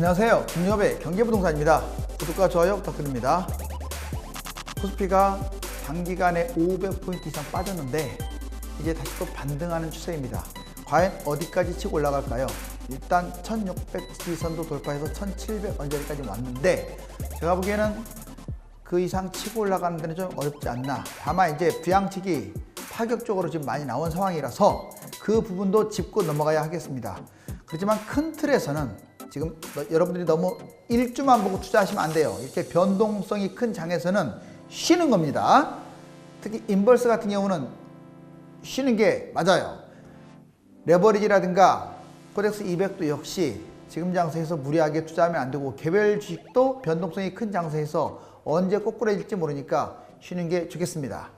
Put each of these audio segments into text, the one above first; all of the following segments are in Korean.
안녕하세요. 김유업의 경제부동산입니다. 구독과 좋아요 부탁드립니다. 코스피가 단기간에 500포인트 이상 빠졌는데 이제 다시 또 반등하는 추세입니다. 과연 어디까지 치고 올라갈까요? 일단 1600지선도 돌파해서 1700 언저리까지 왔는데 제가 보기에는 그 이상 치고 올라가는 데는 좀 어렵지 않나. 다만 이제 부양책이 파격적으로 지금 많이 나온 상황이라서 그 부분도 짚고 넘어가야 하겠습니다. 그렇지만 큰 틀에서는 지금 여러분들이 너무 일주만 보고 투자하시면 안 돼요. 이렇게 변동성이 큰 장에서는 쉬는 겁니다. 특히 인버스 같은 경우는 쉬는 게 맞아요. 레버리지라든가 코덱스 200도 역시 지금 장세에서 무리하게 투자하면 안 되고, 개별 주식도 변동성이 큰 장세에서 언제 꼬꾸라질지 모르니까 쉬는 게 좋겠습니다.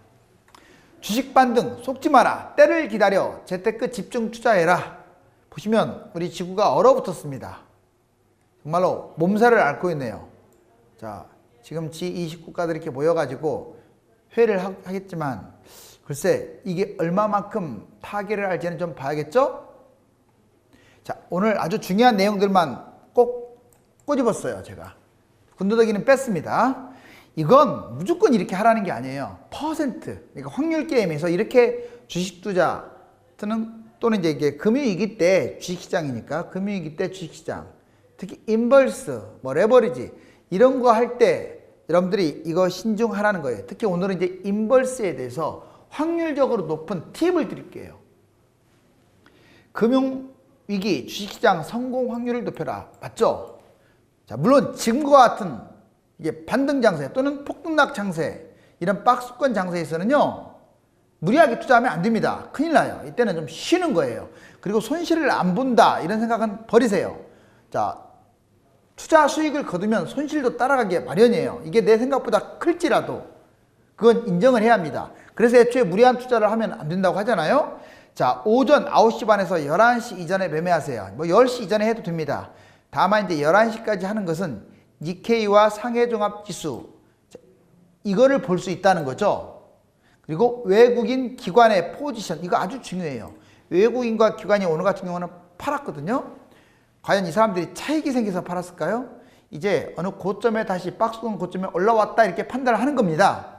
주식 반등 속지 마라. 때를 기다려. 재테크 집중 투자해라. 보시면 우리 지구가 얼어붙었습니다. 정말로 몸살을 앓고 있네요. 자, 지금 G20 국가들이 이렇게 모여가지고 회의를 하겠지만 글쎄 이게 얼마만큼 파괴를 할지는 좀 봐야겠죠? 자, 오늘 아주 중요한 내용들만 꼭 꼬집었어요. 제가 군더더기는 뺐습니다. 이건 무조건 이렇게 하라는 게 아니에요. 퍼센트, 그러니까 확률 게임에서 이렇게 주식 투자 또는 이제 이게 금융위기 때 주식시장이니까 금융위기 때 주식시장, 특히 인버스, 레버리지 이런 거 할 때 여러분들이 이거 신중하라는 거예요. 특히 오늘은 이제 인버스에 대해서 확률적으로 높은 팁을 드릴게요. 금융위기 주식시장 성공 확률을 높여라. 맞죠? 자, 물론 지금과 같은 이게 반등 장세 또는 폭등락 장세, 이런 박스권 장세에서는요 무리하게 투자하면 안 됩니다. 큰일 나요. 이때는 좀 쉬는 거예요. 그리고 손실을 안 본다 이런 생각은 버리세요. 자, 투자 수익을 거두면 손실도 따라가기 마련이에요. 이게 내 생각보다 클지라도 그건 인정을 해야 합니다. 그래서 애초에 무리한 투자를 하면 안 된다고 하잖아요. 자, 오전 9시 반에서 11시 이전에 매매하세요. 10시 이전에 해도 됩니다. 다만 이제 11시까지 하는 것은 니케이와 상해종합지수 이거를 볼 수 있다는 거죠. 그리고 외국인 기관의 포지션, 이거 아주 중요해요. 외국인과 기관이 오늘 같은 경우는 팔았거든요. 과연 이 사람들이 차익이 생겨서 팔았을까요? 이제 어느 고점에 다시 박스권 고점에 올라왔다 이렇게 판단을 하는 겁니다.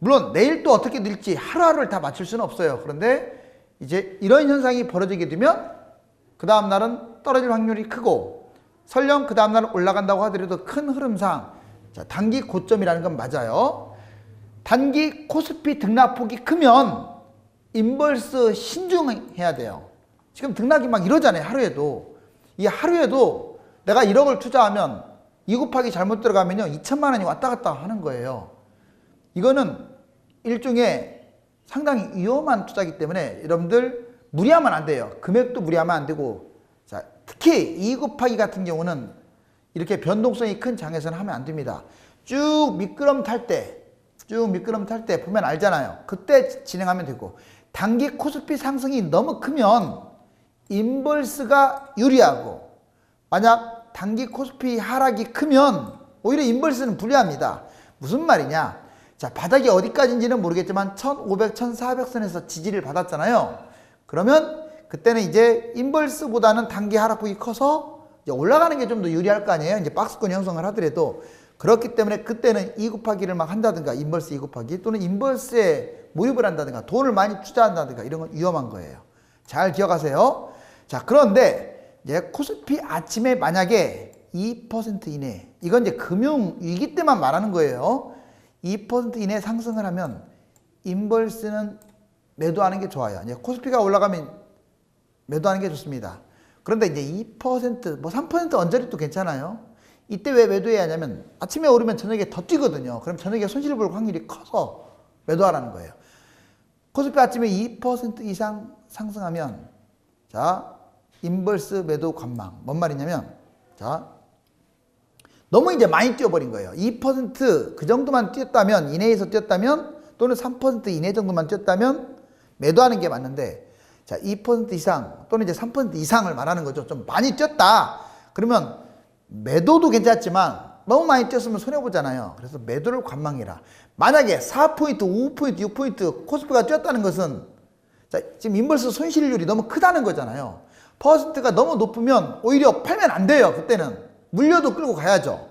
물론 내일 또 어떻게 될지 하루하루를 다 맞출 수는 없어요. 그런데 이제 이런 현상이 벌어지게 되면 그 다음 날은 떨어질 확률이 크고, 설령 그 다음 날은 올라간다고 하더라도 큰 흐름상 단기 고점이라는 건 맞아요. 단기 코스피 등락폭이 크면 인버스 신중해야 돼요. 지금 등락이 막 이러잖아요. 하루에도. 이 하루에도 내가 1억을 투자하면 2 곱하기 잘못 들어가면요 2천만 원이 왔다 갔다 하는 거예요. 이거는 일종의 상당히 위험한 투자이기 때문에 여러분들 무리하면 안 돼요. 금액도 무리하면 안 되고, 자, 특히 2 곱하기 같은 경우는 이렇게 변동성이 큰 장에서는 하면 안 됩니다. 쭉 미끄럼 탈 때 보면 알잖아요. 그때 진행하면 되고, 단기 코스피 상승이 너무 크면 인버스가 유리하고, 만약 단기 코스피 하락이 크면 오히려 인버스는 불리합니다. 무슨 말이냐? 자, 바닥이 어디까지인지는 모르겠지만 1500, 1400선에서 지지를 받았잖아요. 그러면 그때는 이제 인버스보다는 단기 하락폭이 커서 이제 올라가는 게 좀 더 유리할 거 아니에요. 이제 박스권 형성을 하더라도. 그렇기 때문에 그때는 2 곱하기를 막 한다든가, 인버스 2 곱하기 또는 인버스에 몰입을 한다든가 돈을 많이 투자한다든가 이런 건 위험한 거예요. 잘 기억하세요. 자, 그런데 이제 코스피 아침에 만약에 2% 이내, 이건 이제 금융위기 때만 말하는 거예요. 2% 이내 상승을 하면 인버스는 매도하는 게 좋아요. 이제 코스피가 올라가면 매도하는 게 좋습니다. 그런데 이제 2%, 3% 언저리도 괜찮아요. 이때 왜 매도해야 하냐면 아침에 오르면 저녁에 더 뛰거든요. 그럼 저녁에 손실 볼 확률이 커서 매도하라는 거예요. 코스피 아침에 2% 이상 상승하면, 자, 인버스 매도 관망. 뭔 말이냐면, 자, 너무 이제 많이 뛰어버린 거예요. 2% 그 정도만 뛰었다면, 이내에서 뛰었다면, 또는 3% 이내 정도만 뛰었다면 매도하는 게 맞는데, 자, 2% 이상 또는 이제 3% 이상을 말하는 거죠. 좀 많이 뛰었다. 그러면 매도도 괜찮지만 너무 많이 뛰었으면 손해보잖아요. 그래서 매도를 관망해라. 만약에 4포인트, 5포인트, 6포인트 코스피가 뛰었다는 것은, 자, 지금 인버스 손실률이 너무 크다는 거잖아요. 퍼센트가 너무 높으면 오히려 팔면 안 돼요. 그때는 물려도 끌고 가야죠.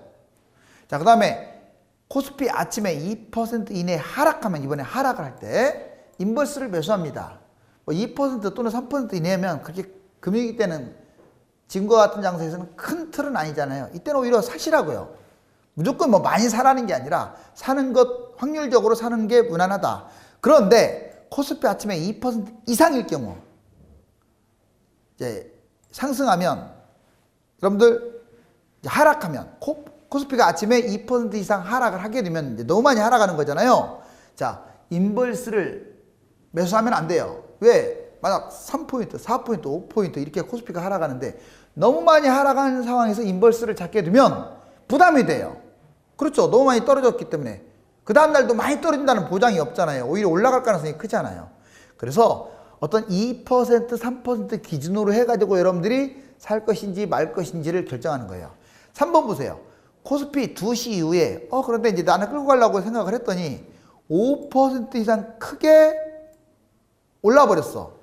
자, 그 다음에 코스피 아침에 2% 이내 하락하면, 이번에 하락을 할 때 인버스를 매수합니다. 뭐 2% 또는 3% 이내면 그렇게 금융위기 때는 지금과 같은 장세에서는 큰 틀은 아니잖아요. 이때는 오히려 사시라고요. 무조건 뭐 많이 사라는 게 아니라 사는 것, 확률적으로 사는 게 무난하다. 그런데 코스피 아침에 2% 이상일 경우 이제 상승하면, 여러분들 이제 하락하면, 코스피가 아침에 2% 이상 하락을 하게 되면 이제 너무 많이 하락하는 거잖아요. 자, 인버스를 매수하면 안 돼요. 왜? 만약 3포인트, 4포인트, 5포인트 이렇게 코스피가 하락하는데 너무 많이 하락하는 상황에서 인버스를 잡게 되면 부담이 돼요. 그렇죠. 너무 많이 떨어졌기 때문에. 그 다음날도 많이 떨어진다는 보장이 없잖아요. 오히려 올라갈 가능성이 크잖아요. 그래서 어떤 2%, 3% 기준으로 해가지고 여러분들이 살 것인지 말 것인지를 결정하는 거예요. 3번 보세요. 코스피 2시 이후에 그런데 이제 나는 끌고 가려고 생각을 했더니 5% 이상 크게 올라 버렸어.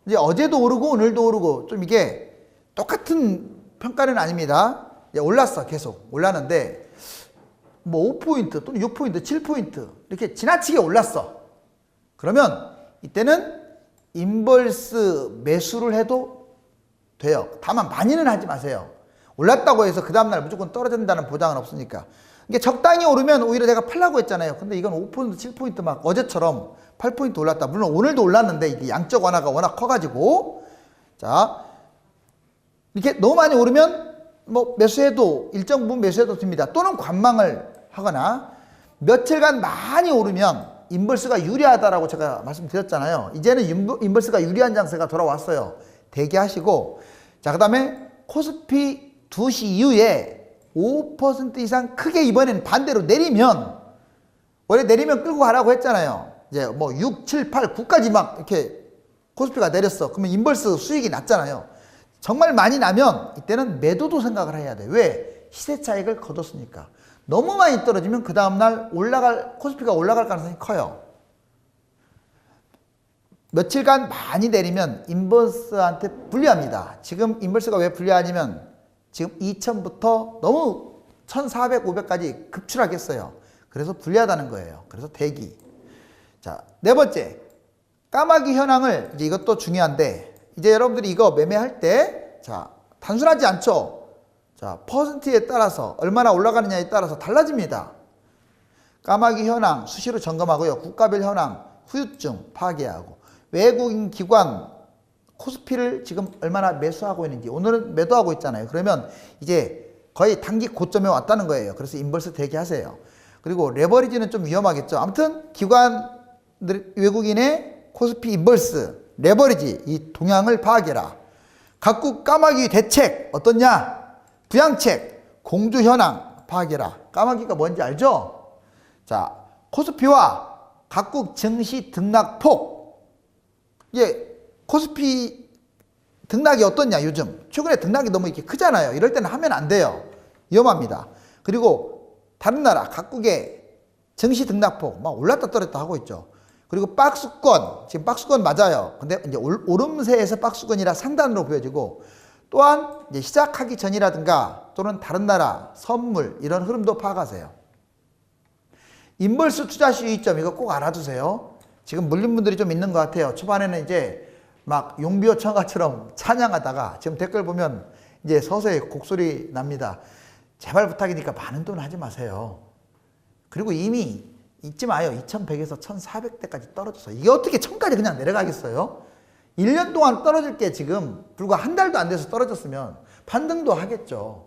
이제 어제도 오르고 오늘도 오르고 좀 이게 똑같은 평가는 아닙니다. 이제 올랐어. 계속 올랐는데 뭐 5포인트 또는 6포인트, 7포인트 이렇게 지나치게 올랐어. 그러면 이때는 인버스 매수를 해도 돼요. 다만 많이는 하지 마세요. 올랐다고 해서 그 다음날 무조건 떨어진다는 보장은 없으니까. 이게 적당히 오르면 오히려 내가 팔라고 했잖아요. 근데 이건 5포인트, 7포인트 막 어제처럼 8포인트 올랐다. 물론 오늘도 올랐는데 이게 양적 완화가 워낙 커가지고, 자, 이렇게 너무 많이 오르면 뭐 매수해도, 일정 부분 매수해도 됩니다. 또는 관망을 하거나, 며칠간 많이 오르면 인버스가 유리하다라고 제가 말씀드렸잖아요. 이제는 인버스가 유리한 장세가 돌아왔어요. 대기하시고, 자, 그 다음에 코스피 2시 이후에 5% 이상 크게 이번에는 반대로 내리면, 원래 내리면 끌고 가라고 했잖아요. 이제 뭐 6, 7, 8, 9까지 막 이렇게 코스피가 내렸어. 그러면 인버스 수익이 났잖아요. 정말 많이 나면 이때는 매도도 생각을 해야 돼. 왜? 시세 차익을 거뒀으니까. 너무 많이 떨어지면 그 다음날 코스피가 올라갈 가능성이 커요. 며칠간 많이 내리면 인버스한테 불리합니다. 지금 인버스가 왜 불리하냐면 지금 2000부터 너무 1400, 500까지 급출하겠어요. 그래서 불리하다는 거예요. 그래서 대기. 자, 네 번째. 까마귀 현황을, 이제 이것도 중요한데, 이제 여러분들이 이거 매매할 때, 자, 단순하지 않죠? 자, 퍼센트에 따라서, 얼마나 올라가느냐에 따라서 달라집니다. 까마귀 현황 수시로 점검하고요. 국가별 현황, 후유증 파악해야 하고, 외국인 기관, 코스피를 지금 얼마나 매수하고 있는지, 오늘은 매도하고 있잖아요. 그러면 이제 거의 단기 고점에 왔다는 거예요. 그래서 인버스 대기하세요. 그리고 레버리지는 좀 위험하겠죠. 아무튼 외국인의 코스피 인버스, 레버리지 이 동향을 파악해라. 각국 까마귀 대책 어떻냐? 부양책, 공조 현황 파악해라. 까마귀가 뭔지 알죠? 자, 코스피와 각국 증시 등락폭. 예, 코스피 등락이 어떻냐 요즘. 최근에 등락이 너무 이렇게 크잖아요. 이럴 때는 하면 안 돼요. 위험합니다. 그리고 다른 나라 각국의 증시 등락폭 막 올랐다 떨었다 하고 있죠. 그리고 박스권, 지금 박스권 맞아요. 근데 이제 오름세에서 박스권이라 상단으로 보여지고, 또한 이제 시작하기 전이라든가 또는 다른 나라 선물 이런 흐름도 파악하세요. 인버스 투자 시의점 이거 꼭 알아두세요. 지금 물린 분들이 좀 있는 것 같아요. 초반에는 이제 막 용비어 청가처럼 찬양하다가 지금 댓글 보면 이제 서서히 곡소리 납니다. 제발 부탁이니까 많은 돈 하지 마세요. 그리고 이미 잊지 마요. 2100에서 1400대까지 떨어져서 이게 어떻게 1000까지 그냥 내려가겠어요? 1년 동안 떨어질 게 지금 불과 한 달도 안 돼서 떨어졌으면 반등도 하겠죠.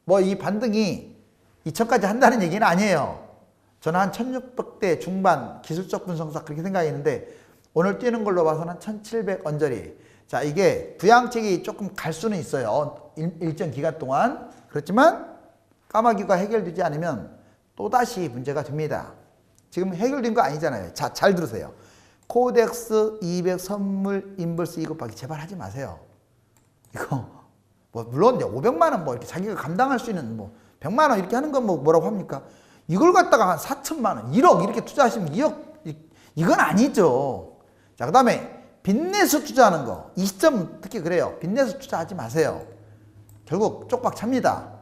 뭐 이 반등이 2000까지 한다는 얘기는 아니에요. 저는 한 1600대 중반 기술적 분석사 그렇게 생각했는데 오늘 뛰는 걸로 봐서는 1700 언저리. 자, 이게 부양책이 조금 갈 수는 있어요. 일정 기간 동안. 그렇지만 까마귀가 해결되지 않으면 또다시 문제가 됩니다. 지금 해결된 거 아니잖아요. 자, 잘 들으세요. 코덱스 200 선물 인버스 2 곱하기 제발 하지 마세요. 이거 뭐 물론 이제 500만 원 뭐 이렇게 자기가 감당할 수 있는 뭐 100만 원 이렇게 하는 건 뭐 뭐라고 합니까? 이걸 갖다가 한 4천만 원, 1억 이렇게 투자하시면 2억 이건 아니죠. 자, 그다음에 빚내서 투자하는 거. 이 시점 특히 그래요. 빚내서 투자하지 마세요. 결국 쪽박 찹니다.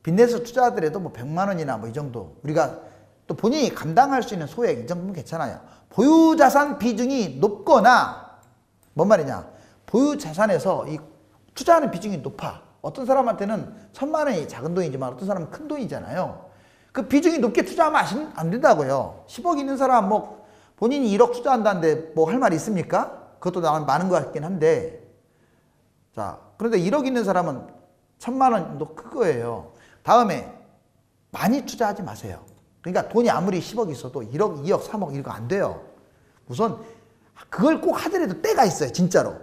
빚내서 투자하더라도 뭐 100만 원이나 뭐 이 정도. 우리가 또 본인이 감당할 수 있는 소액 이 정도면 괜찮아요. 보유자산 비중이 높거나 뭔 말이냐. 보유자산에서 이 투자하는 비중이 높아. 어떤 사람한테는 1000만 원이 작은 돈이지만 어떤 사람은 큰 돈이잖아요. 그 비중이 높게 투자하면 안 된다고요. 10억 있는 사람 뭐 본인이 1억 투자한다는데 뭐 할 말이 있습니까? 그것도 나는 많은 것 같긴 한데. 자, 그런데 1억 있는 사람은 1000만 원도 큰 거예요. 다음에 많이 투자하지 마세요. 그러니까 돈이 아무리 10억 있어도 1억, 2억, 3억 이거 안 돼요. 우선 그걸 꼭 하더라도 때가 있어요. 진짜로.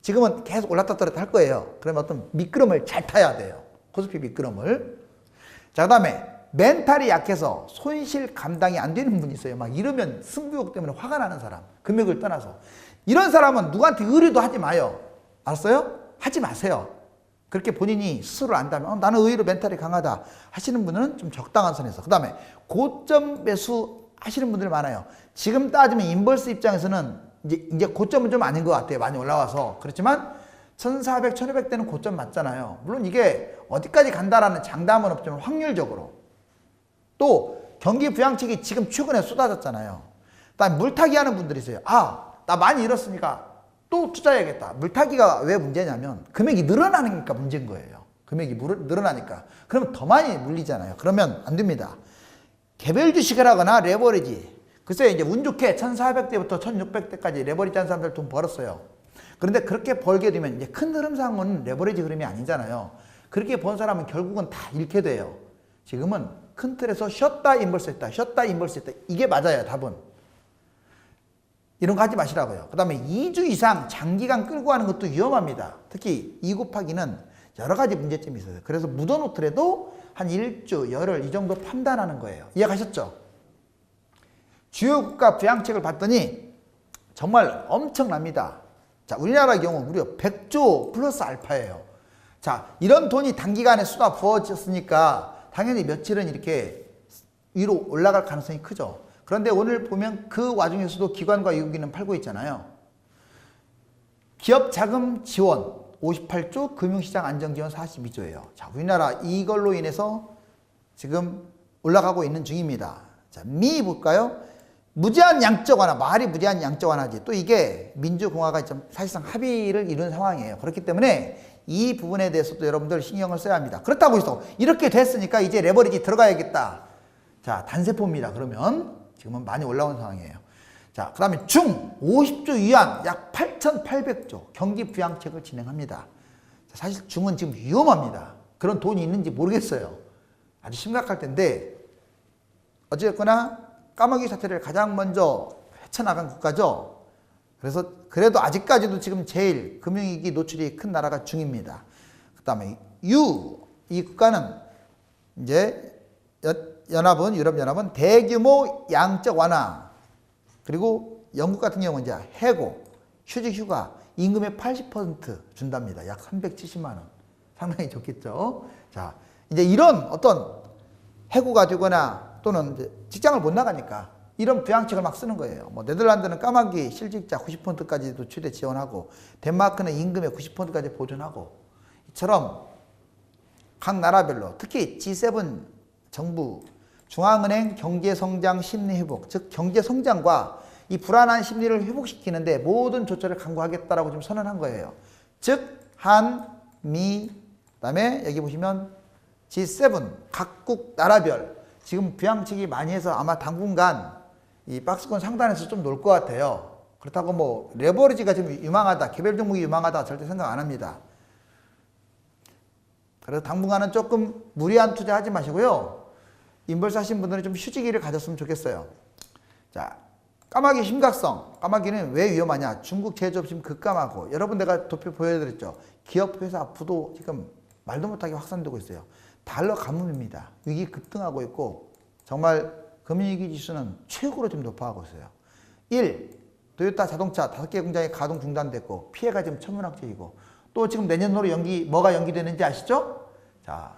지금은 계속 올랐다 떨었다 할 거예요. 그러면 어떤 미끄럼을 잘 타야 돼요. 코스피 미끄럼을. 자, 그 다음에 멘탈이 약해서 손실 감당이 안 되는 분이 있어요. 막 이러면 승부욕 때문에 화가 나는 사람. 금액을 떠나서. 이런 사람은 누구한테 의뢰도 하지 마요. 알았어요? 하지 마세요. 그렇게 본인이 스스로 안다면 나는 의외로 멘탈이 강하다 하시는 분들은 좀 적당한 선에서. 그 다음에 고점 매수 하시는 분들이 많아요. 지금 따지면 인버스 입장에서는 이제 고점은 좀 아닌 것 같아요. 많이 올라와서. 그렇지만 1400, 1500대는 고점 맞잖아요. 물론 이게 어디까지 간다라는 장담은 없지만 확률적으로. 또 경기 부양책이 지금 최근에 쏟아졌잖아요. 그다음에 물타기 하는 분들이 있어요. 아, 나 많이 잃었으니까 또 투자해야겠다. 물타기가 왜 문제냐면 금액이 늘어나니까 문제인 거예요. 금액이 늘어나니까. 그러면 더 많이 물리잖아요. 그러면 안 됩니다. 개별 주식을 하거나 레버리지. 글쎄 이제 운 좋게 1400대부터 1600대까지 레버리지 한 사람들 돈 벌었어요. 그런데 그렇게 벌게 되면 이제 큰 흐름상은 레버리지 흐름이 아니잖아요. 그렇게 번 사람은 결국은 다 잃게 돼요. 지금은 큰 틀에서 쉬었다 인버스 했다. 쉬었다 인버스 했다. 이게 맞아요. 답은. 이런 거 하지 마시라고요. 그 다음에 2주 이상 장기간 끌고 가는 것도 위험합니다. 특히 2 곱하기는 여러 가지 문제점이 있어요. 그래서 묻어놓더라도 한 1주, 열흘 이 정도 판단하는 거예요. 이해가셨죠? 주요 국가 부양책을 봤더니 정말 엄청납니다. 자, 우리나라의 경우 무려 100조 플러스 알파예요. 자, 이런 돈이 단기간에 쏟아 부어졌으니까 당연히 며칠은 이렇게 위로 올라갈 가능성이 크죠. 그런데 오늘 보면 그 와중에서도 기관과 외국인은 팔고 있잖아요. 기업 자금 지원 58조, 금융시장 안정지원 42조예요. 자, 우리나라 이걸로 인해서 지금 올라가고 있는 중입니다. 자, 미 볼까요? 무제한 양적 완화, 말이 무제한 양적 완화지. 또 이게 민주공화가 사실상 합의를 이룬 상황이에요. 그렇기 때문에 이 부분에 대해서도 여러분들 신경을 써야 합니다. 그렇다고 해서 이렇게 됐으니까 이제 레버리지 들어가야겠다. 자, 단세포입니다. 그러면 지금은 많이 올라온 상황이에요. 자, 그 다음에 중 50조 위안 약 8,800조 경기 부양책을 진행합니다. 자, 사실 중은 지금 위험합니다. 그런 돈이 있는지 모르겠어요. 아주 심각할 텐데 어쨌거나 까마귀 사태를 가장 먼저 헤쳐나간 국가죠. 그래서 그래도 아직까지도 지금 제일 금융위기 노출이 큰 나라가 중입니다. 그 다음에 이 국가는 이제 유럽연합은 대규모 양적 완화, 그리고 영국 같은 경우는 이제 해고, 휴직 휴가, 임금의 80% 준답니다. 약 370만 원. 상당히 좋겠죠. 자, 이제 이런 어떤 해고가 되거나 또는 이제 직장을 못 나가니까 이런 부양책을 막 쓰는 거예요. 뭐 네덜란드는 까마귀 실직자 90%까지도 최대 지원하고, 덴마크는 임금의 90%까지 보존하고, 이처럼 각 나라별로 특히 G7 정부, 중앙은행 경제성장 심리회복, 즉 경제성장과 이 불안한 심리를 회복시키는데 모든 조처를 강구하겠다라고 좀 선언한 거예요. 즉 한, 미, 그다음에 여기 보시면 G7 각국 나라별 지금 부양책이 많이 해서 아마 당분간 이 박스권 상단에서 좀 놀 것 같아요. 그렇다고 뭐 레버리지가 지금 유망하다, 개별 종목이 유망하다 절대 생각 안 합니다. 그래서 당분간은 조금 무리한 투자하지 마시고요. 인버스 하신 분들은 좀 휴지기를 가졌으면 좋겠어요. 자, 까마귀 심각성. 까마귀는 왜 위험하냐? 중국 제조업 지금 급감하고, 여러분 내가 도표 보여드렸죠. 기업 회사 부도 지금 말도 못하게 확산되고 있어요. 달러 가뭄입니다. 위기 급등하고 있고, 정말 금융위기 지수는 최고로 좀 높아가고 있어요. 1. 도요타 자동차 5개 공장이 가동 중단됐고 피해가 지금 천문학적이고, 또 지금 내년으로 뭐가 연기되는지 아시죠? 자,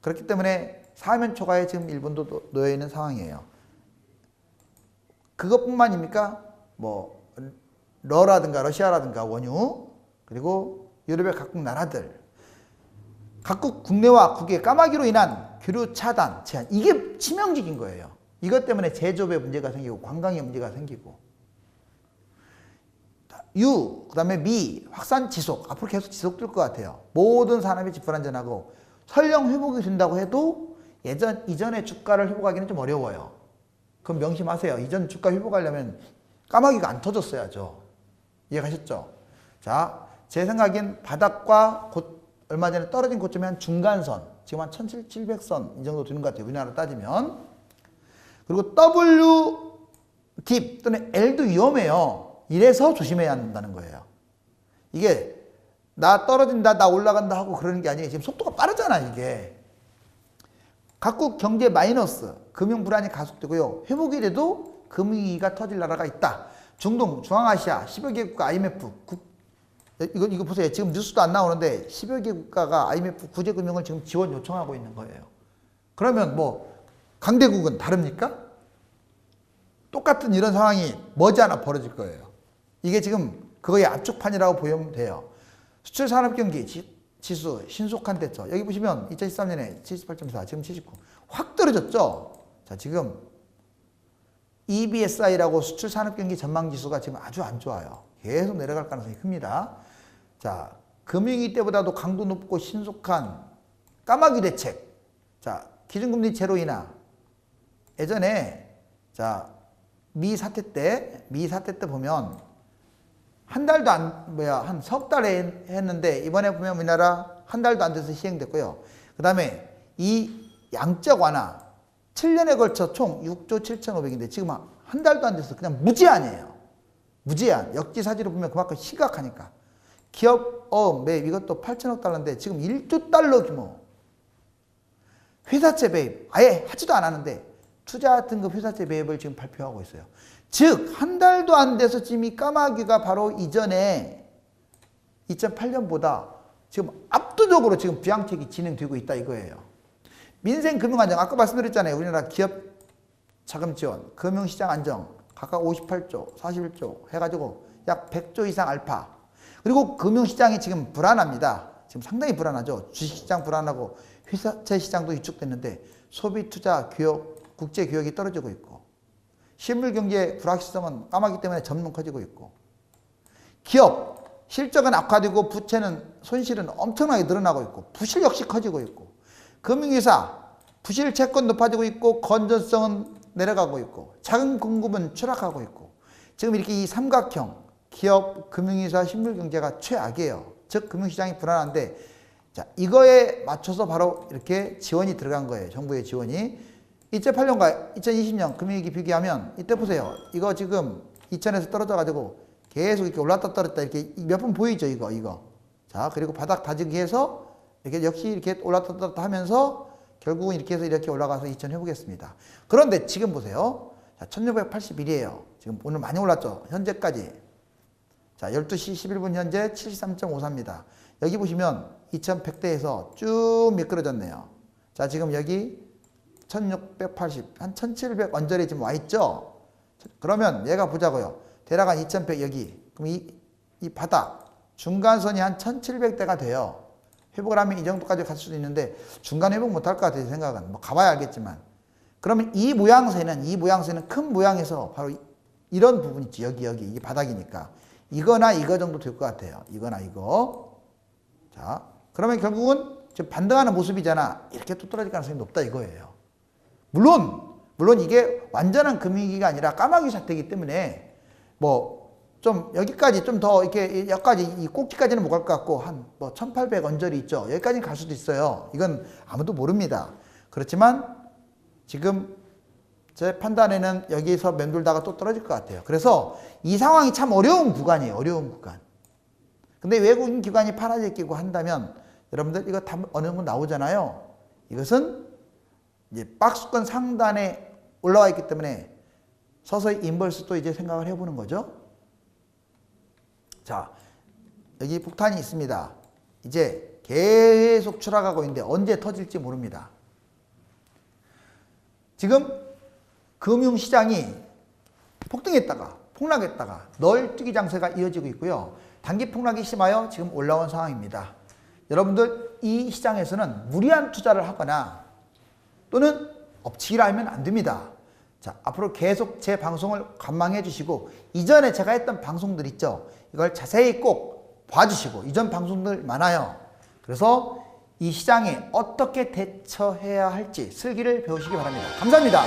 그렇기 때문에 사면 초과에 지금 일본도 놓여 있는 상황이에요. 그것뿐만입니까? 뭐 러시아라든가 원유, 그리고 유럽의 각국 나라들. 각국 국내와 국외 까마귀로 인한 교류 차단, 제한. 이게 치명적인 거예요. 이것 때문에 제조업에 문제가 생기고 관광에 문제가 생기고. 유, 그 다음에 미, 확산 지속. 앞으로 계속 지속될 것 같아요. 모든 산업이 불안전하고 설령 회복이 된다고 해도 이전의 주가를 회복하기는 좀 어려워요. 그럼 명심하세요. 이전 주가 회복하려면 까마귀가 안 터졌어야죠. 이해가셨죠? 자, 제 생각엔 바닥과 얼마 전에 떨어진 고점이 한 중간선, 지금 한 1700선 이 정도 되는 것 같아요. 우리나라로 따지면. 그리고 W 딥 또는 L도 위험해요. 이래서 조심해야 한다는 거예요. 이게 나 떨어진다, 나 올라간다 하고 그러는 게 아니에요. 지금 속도가 빠르잖아, 이게. 각국 경제 마이너스, 금융 불안이 가속되고요. 회복이 돼도 금융위기가 터질 나라가 있다. 중동, 중앙아시아, 10여 개 국가 IMF, 이거 보세요. 지금 뉴스도 안 나오는데 10여 개 국가가 IMF 구제금융을 지금 지원 요청하고 있는 거예요. 그러면 뭐 강대국은 다릅니까? 똑같은 이런 상황이 머지않아 벌어질 거예요. 이게 지금 그거의 압축판이라고 보면 돼요. 수출 산업 경기 지수 신속한 대처. 여기 보시면 2013년에 78.4, 지금 79. 확 떨어졌죠? 자, 지금 EBSI라고 수출 산업 경기 전망 지수가 지금 아주 안 좋아요. 계속 내려갈 가능성이 큽니다. 자, 금융위기 때보다도 강도 높고 신속한 까마귀 대책. 자, 기준금리 제로 인하. 예전에 자, 미 사태 때 보면 한 달도 한 석 달 했는데 이번에 보면 우리나라 한 달도 안 돼서 시행됐고요. 그 다음에 이 양적 완화 7년에 걸쳐 총 6조 7,500인데 지금 한 달도 안 돼서 그냥 무제한이에요. 무제한. 역지사지로 보면 그만큼 심각하니까. 기업 매입 이것도 8천억 달러인데 지금 1조 달러 규모. 회사채 매입 아예 하지도 않았는데 투자 등급 회사채 매입을 지금 발표하고 있어요. 즉 한 달도 안 돼서 지금 이 까마귀가 바로 이전에 2008년보다 지금 압도적으로 지금 부양책이 진행되고 있다 이거예요. 민생금융안정 아까 말씀드렸잖아요. 우리나라 기업 자금 지원, 금융시장 안정 각각 58조, 41조 해가지고 약 100조 이상 알파. 그리고 금융시장이 지금 불안합니다. 지금 상당히 불안하죠. 주식시장 불안하고 회사채 시장도 위축됐는데 소비, 투자, 교육, 국제 교역이 떨어지고 있고 실물 경제 불확실성은 까마귀 때문에 점점 커지고 있고 기업 실적은 악화되고 부채는 손실은 엄청나게 늘어나고 있고 부실 역시 커지고 있고 금융회사 부실 채권 높아지고 있고 건전성은 내려가고 있고 자금 공급은 추락하고 있고 지금 이렇게 이 삼각형 기업, 금융회사, 실물경제가 최악이에요. 즉 금융시장이 불안한데 자 이거에 맞춰서 바로 이렇게 지원이 들어간 거예요. 정부의 지원이 2008년과 2020년 금융위기 비교하면 이때 보세요. 이거 지금 2000에서 떨어져가지고 계속 이렇게 올랐다 떨어졌다 이렇게 몇 번 보이죠 이거. 자 그리고 바닥 다지기 해서 이렇게 역시 이렇게 올랐다 떨어졌다 하면서 결국은 이렇게 해서 이렇게 올라가서 2000 해보겠습니다. 그런데 지금 보세요. 자, 1681이에요. 지금 오늘 많이 올랐죠. 현재까지. 자, 12시 11분 현재 73.54입니다. 여기 보시면 2100대에서 쭉 미끄러졌네요. 자, 지금 여기 1680, 한 1700 언저리 지금 와 있죠? 그러면 얘가 보자고요. 대략 한 2100 여기. 그럼 이 바닥, 중간선이 한 1700대가 돼요. 회복을 하면 이 정도까지 갈 수도 있는데 중간 회복 못할 것 같아요. 생각은. 뭐 가봐야 알겠지만. 그러면 이 모양새는 큰 모양에서 바로 이런 부분 있지. 여기 이게 바닥이니까. 이거나 이거 정도 될 것 같아요. 이거나 이거. 자, 그러면 결국은 지금 반등하는 모습이잖아. 이렇게 또 떨어질 가능성이 높다 이거예요. 물론 이게 완전한 금융위기가 아니라 까마귀 사태이기 때문에 뭐 좀 여기까지 좀 더 이렇게 여기까지 이 꼭지까지는 못 갈 것 같고 한 뭐 1800 언저리 있죠. 여기까지는 갈 수도 있어요. 이건 아무도 모릅니다. 그렇지만 지금 제 판단에는 여기서 맴돌다가 또 떨어질 것 같아요. 그래서 이 상황이 참 어려운 구간이에요. 어려운 구간. 근데 외국인 기관이 팔아제 끼고 한다면 여러분들 이거 다 어느 정도 나오잖아요. 이것은 이제 박스권 상단에 올라와 있기 때문에 서서히 인버스도 이제 생각을 해보는 거죠. 자, 여기 폭탄이 있습니다. 이제 계속 추락하고 있는데 언제 터질지 모릅니다. 지금 금융시장이 폭등했다가 폭락했다가 널뛰기 장세가 이어지고 있고요. 단기 폭락이 심하여 지금 올라온 상황입니다. 여러분들 이 시장에서는 무리한 투자를 하거나 또는 엎치기를 하면 안 됩니다. 자, 앞으로 계속 제 방송을 관망해 주시고 이전에 제가 했던 방송들 있죠. 이걸 자세히 꼭 봐주시고 이전 방송들 많아요. 그래서 이 시장에 어떻게 대처해야 할지 슬기를 배우시기 바랍니다. 감사합니다.